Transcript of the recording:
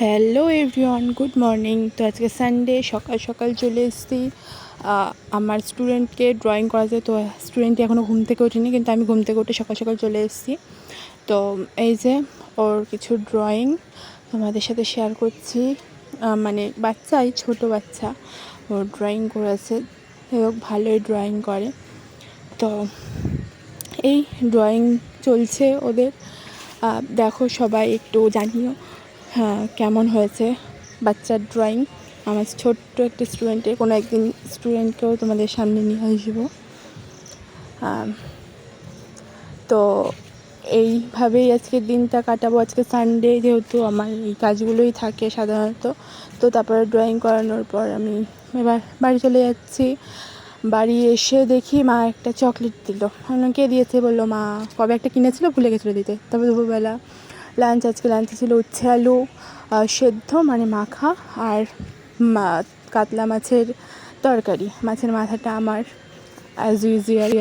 Hello everyone, good morning. তো আজকে Sunday, সকাল সকাল চলে এসেছি আমার স্টুডেন্টকে ড্রয়িং করাতে। তো স্টুডেন্ট এখনও ঘুম থেকে ওঠেনি, কিন্তু আমি ঘুম থেকে উঠে সকাল সকাল চলে এসেছি। তো এই যে ওর কিছু ড্রয়িং তোমাদের সাথে শেয়ার করছি। মানে বাচ্চাই, ছোট বাচ্চা, ওর ড্রয়িং করেছে। হোক, ভালোই ড্রয়িং করে। তো এই ড্রয়িং চলছে ওদের। দেখো সবাই, একটু জানিও কেমন হয়েছে বাচ্চার ড্রয়িং। আমার ছোট্ট একটা স্টুডেন্টের, কোনো একদিন স্টুডেন্টকেও তোমাদের সামনে নিয়ে আসবো। তো এইভাবেই আজকের দিনটা কাটাবো। আজকে সানডে, যেহেতু আমার এই কাজগুলোই থাকে সাধারণত। তো তারপরে ড্রয়িং করানোর পর আমি এবার বাড়ি চলে যাচ্ছি। বাড়ি এসে দেখি মা একটা চকলেট দিল। কে দিয়েছে বললো মা কবে একটা কিনেছিল, ভুলে গেছিলো দিতে। তারপরে দুপুরবেলা আজকে লাঞ্চে ছিল উচ্ছে আলু সেদ্ধ, মানে মাখা, আর কাতলা মাছের তরকারি। মাছের মাথাটা আমার অ্যাজ ইউজুয়াল